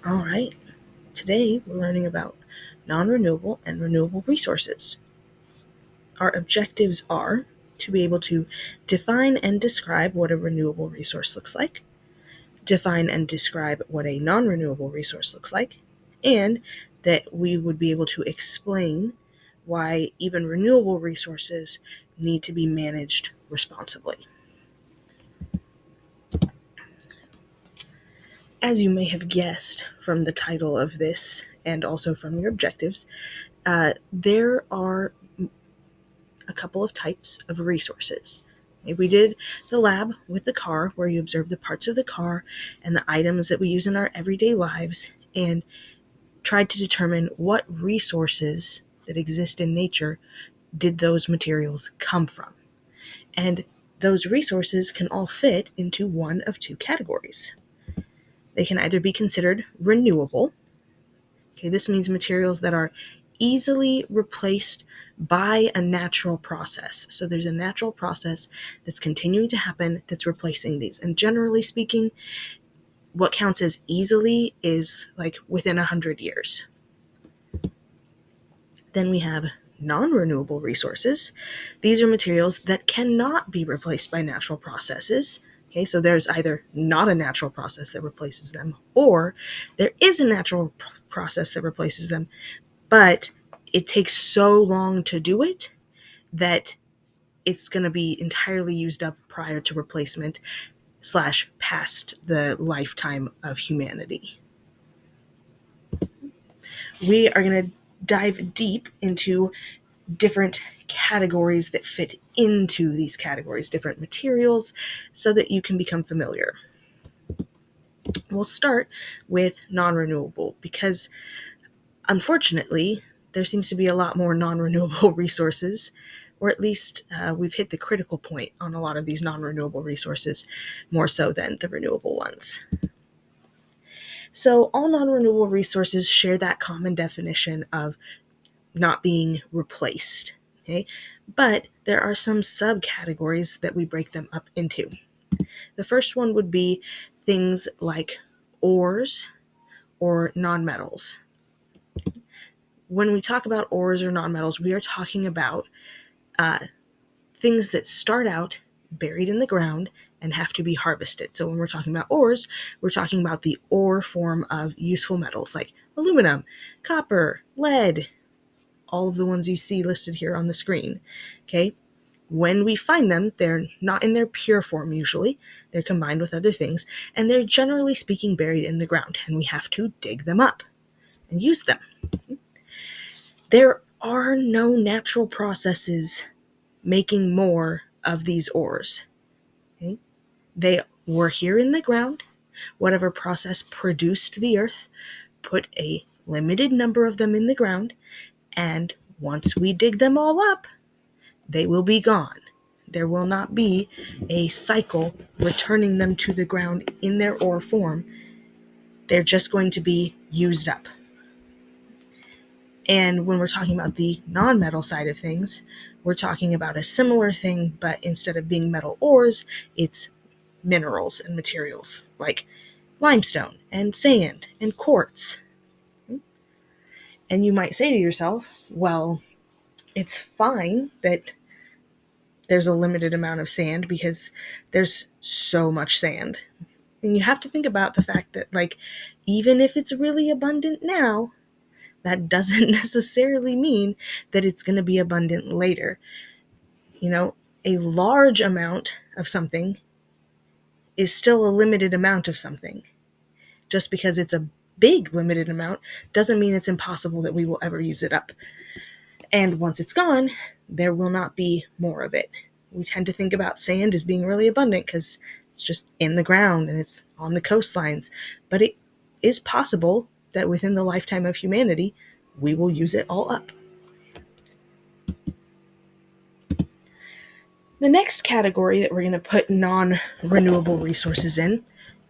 All right, today we're learning about non-renewable and renewable resources. Our objectives are to be able to define and describe what a renewable resource looks like, define and describe what a non-renewable resource looks like, and that we would be able to explain why even renewable resources need to be managed responsibly. As you may have guessed from the title of this and also from your objectives, there are a couple of types of resources. We did the lab with the car, where you observe the parts of the car and the items that we use in our everyday lives, and tried to determine what resources that exist in nature did those materials come from. And those resources can all fit into one of two categories. They can either be considered renewable. Okay, this means materials that are easily replaced by a natural process. So there's a natural process that's continuing to happen that's replacing these. And generally speaking, what counts as easily is like within 100 years. Then we have non-renewable resources. These are materials that cannot be replaced by natural processes. Okay, so there's either not a natural process that replaces them, or there is a natural process that replaces them, but it takes so long to do it that it's going to be entirely used up prior to replacement / past the lifetime of humanity. We are going to dive deep into different categories that fit into these categories, different materials, so that you can become familiar. We'll start with non-renewable because, unfortunately, there seems to be a lot more non-renewable resources, or at least we've hit the critical point on a lot of these non-renewable resources, more so than the renewable ones. So all non-renewable resources share that common definition of not being replaced. Okay? But there are some subcategories that we break them up into. The first one would be things like ores or nonmetals. When we talk about ores or nonmetals, we are talking about things that start out buried in the ground and have to be harvested. So when we're talking about ores, we're talking about the ore form of useful metals like aluminum, copper, lead, all of the ones you see listed here on the screen. Okay? When we find them, they're not in their pure form usually. They're combined with other things, and they're generally speaking buried in the ground, and we have to dig them up and use them. There are no natural processes making more of these ores. Okay? They were here in the ground. Whatever process produced the earth put a limited number of them in the ground, and once we dig them all up, they will be gone. There will not be a cycle returning them to the ground in their ore form. They're just going to be used up. And when we're talking about the non-metal side of things, we're talking about a similar thing, but instead of being metal ores, it's minerals and materials like limestone and sand and quartz. And you might say to yourself, well, it's fine that there's a limited amount of sand because there's so much sand. And you have to think about the fact that, like, even if it's really abundant now, that doesn't necessarily mean that it's going to be abundant later. You know, a large amount of something is still a limited amount of something. Just because it's a big limited amount doesn't mean it's impossible that we will ever use it up. And once it's gone, there will not be more of it. We tend to think about sand as being really abundant because it's just in the ground and it's on the coastlines. But it is possible that within the lifetime of humanity, we will use it all up. The next category that we're going to put non-renewable resources in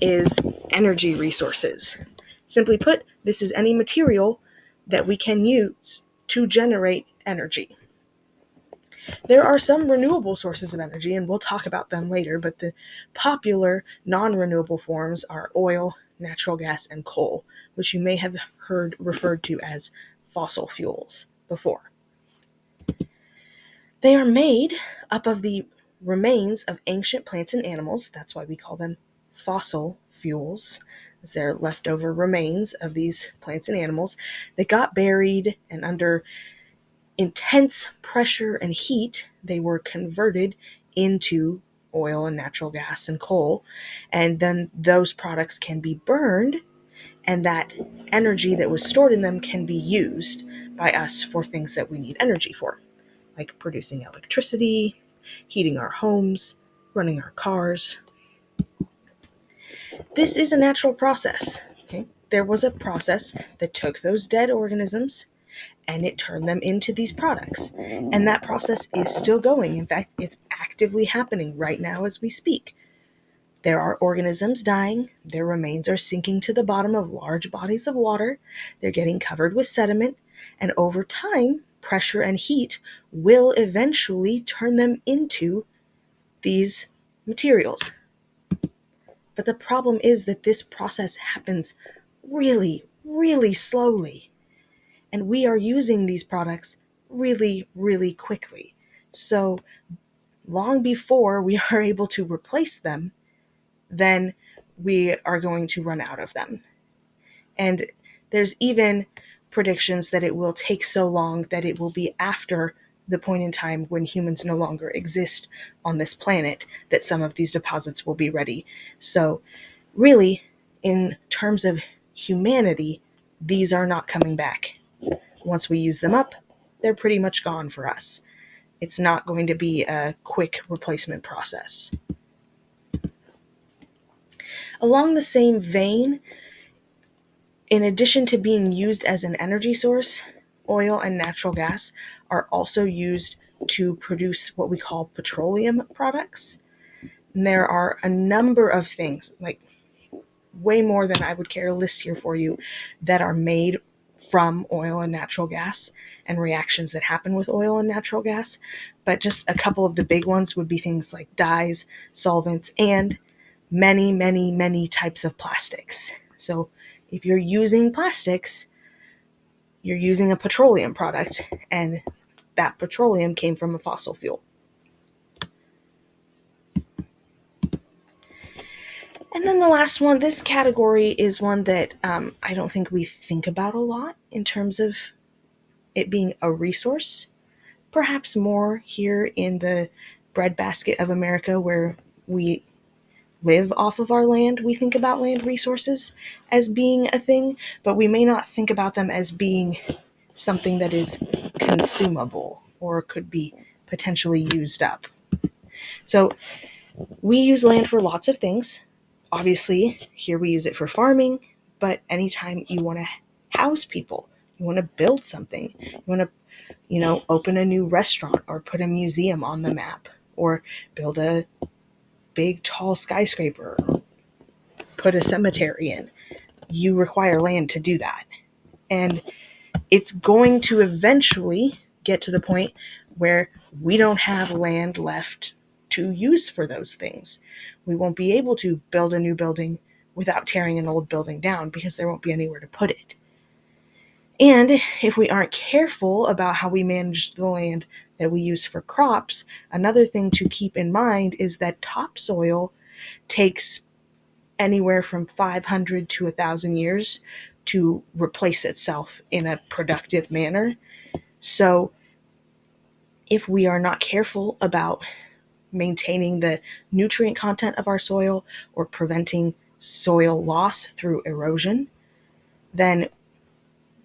is energy resources. Simply put, this is any material that we can use to generate energy. There are some renewable sources of energy, and we'll talk about them later, but the popular non-renewable forms are oil, natural gas, and coal, which you may have heard referred to as fossil fuels before. They are made up of the remains of ancient plants and animals. That's why we call them fossil fuels, as they're leftover remains of these plants and animals that got buried, and under intense pressure and heat, they were converted into oil and natural gas and coal. And then those products can be burned, and that energy that was stored in them can be used by us for things that we need energy for, like producing electricity, heating our homes, running our cars. This is a natural process. Okay? There was a process that took those dead organisms and it turned them into these products. And that process is still going. In fact, it's actively happening right now as we speak. There are organisms dying. Their remains are sinking to the bottom of large bodies of water. They're getting covered with sediment. And over time, pressure and heat will eventually turn them into these materials. But the problem is that this process happens really, really slowly. And we are using these products really, really quickly. So long before we are able to replace them, then we are going to run out of them. And there's even predictions that it will take so long that it will be after the point in time when humans no longer exist on this planet that some of these deposits will be ready. So really, in terms of humanity, these are not coming back. Once we use them up, they're pretty much gone for us. It's not going to be a quick replacement process. Along the same vein, in addition to being used as an energy source, oil and natural gas are also used to produce what we call petroleum products. And there are a number of things, like way more than I would care to list here for you, that are made from oil and natural gas and reactions that happen with oil and natural gas. But just a couple of the big ones would be things like dyes, solvents, and many, many, many types of plastics. So if you're using plastics, you're using a petroleum product, and that petroleum came from a fossil fuel. And then the last one, this category is one that I don't think we think about a lot in terms of it being a resource. Perhaps more here in the breadbasket of America where we live off of our land, we think about land resources as being a thing, but we may not think about them as being something that is consumable or could be potentially used up. So we use land for lots of things. Obviously, here we use it for farming, but anytime you want to house people, you want to build something, you want to, open a new restaurant or put a museum on the map or build a big tall skyscraper, put a cemetery in, you require land to do that. And it's going to eventually get to the point where we don't have land left to use for those things. We won't be able to build a new building without tearing an old building down because there won't be anywhere to put it. And if we aren't careful about how we manage the land that we use for crops, another thing to keep in mind is that topsoil takes anywhere from 500 to 1,000 years to replace itself in a productive manner. So if we are not careful about maintaining the nutrient content of our soil or preventing soil loss through erosion, then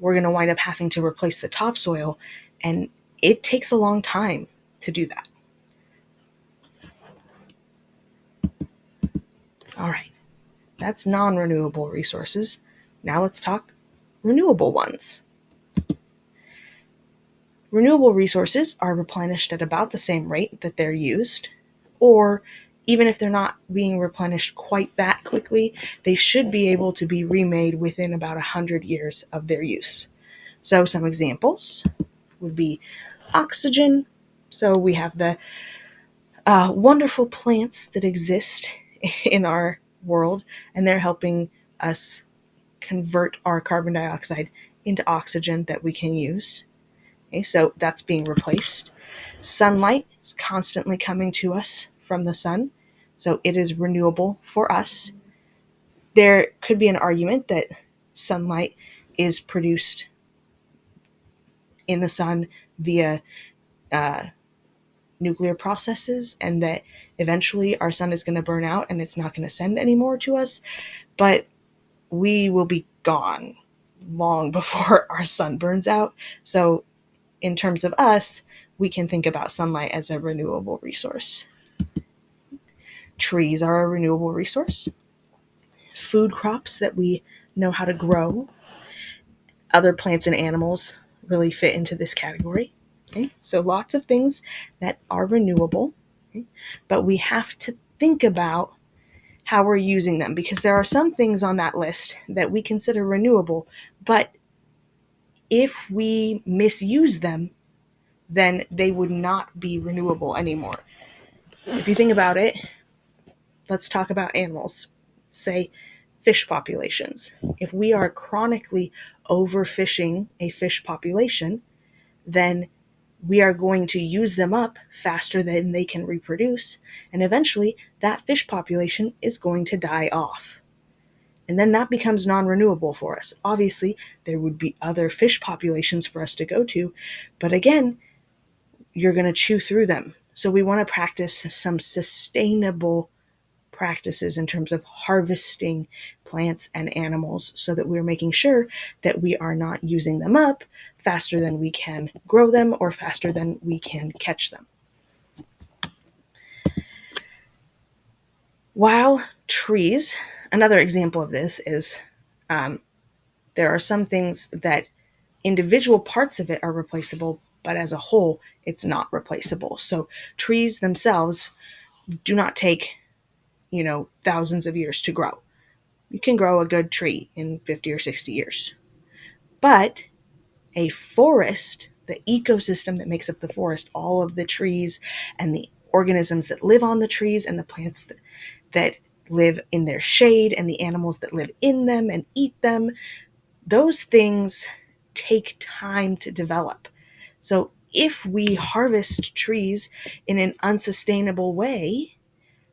we're going to wind up having to replace the topsoil, and it takes a long time to do that. All right, that's non-renewable resources. Now let's talk renewable ones. Renewable resources are replenished at about the same rate that they're used, or even if they're not being replenished quite that quickly, they should be able to be remade within about 100 years of their use. So some examples would be oxygen. So we have the wonderful plants that exist in our world, and they're helping us convert our carbon dioxide into oxygen that we can use. Okay, so that's being replaced. Sunlight is constantly coming to us from the sun, so it is renewable for us. There could be an argument that sunlight is produced in the sun via uh, nuclear processes, and that eventually our sun is going to burn out and it's not going to send any more to us. But we will be gone long before our sun burns out. So, in terms of us, we can think about sunlight as a renewable resource. Trees are a renewable resource. Food crops that we know how to grow, other plants and animals really fit into this category. Okay? So lots of things that are renewable, okay? But we have to think about how we're using them, because there are some things on that list that we consider renewable, but if we misuse them, then they would not be renewable anymore. If you think about it, let's talk about animals. Say fish populations. If we are chronically overfishing a fish population, then we are going to use them up faster than they can reproduce, and eventually that fish population is going to die off. And then that becomes non-renewable for us. Obviously, there would be other fish populations for us to go to, but again, you're going to chew through them. So we want to practice some sustainable practices in terms of harvesting plants and animals, so that we're making sure that we are not using them up faster than we can grow them or faster than we can catch them. While trees, another example of this is there are some things that individual parts of it are replaceable, but as a whole, it's not replaceable. So trees themselves do not take, thousands of years to grow. You can grow a good tree in 50 or 60 years. But a forest, the ecosystem that makes up the forest, all of the trees and the organisms that live on the trees and the plants that live in their shade and the animals that live in them and eat them, those things take time to develop. So if we harvest trees in an unsustainable way,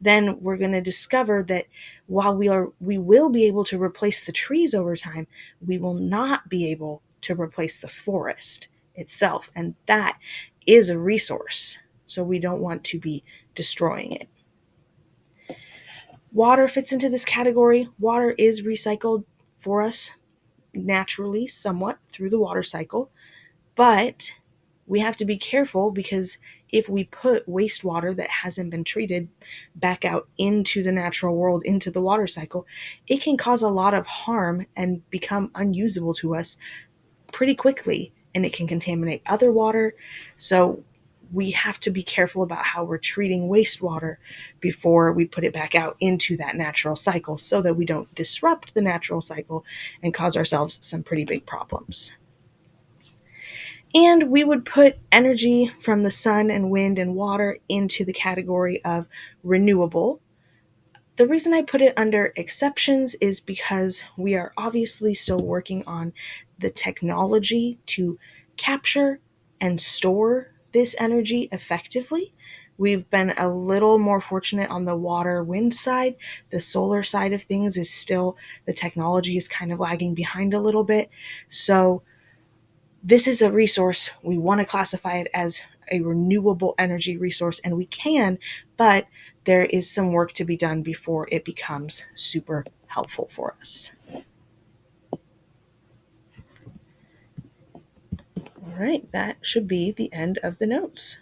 then we're going to discover that while we will be able to replace the trees over time, we will not be able to replace the forest itself. And that is a resource. So we don't want to be destroying it. Water fits into this category. Water is recycled for us naturally, somewhat through the water cycle, but we have to be careful, because if we put wastewater that hasn't been treated back out into the natural world, into the water cycle, it can cause a lot of harm and become unusable to us pretty quickly, and it can contaminate other water. So we have to be careful about how we're treating wastewater before we put it back out into that natural cycle, so that we don't disrupt the natural cycle and cause ourselves some pretty big problems. And we would put energy from the sun and wind and water into the category of renewable. The reason I put it under exceptions is because we are obviously still working on the technology to capture and store this energy effectively. We've been a little more fortunate on the water wind side. The solar side of things is still, the technology is kind of lagging behind a little bit. So this is a resource. We want to classify it as a renewable energy resource, and we can, but there is some work to be done before it becomes super helpful for us. All right, that should be the end of the notes.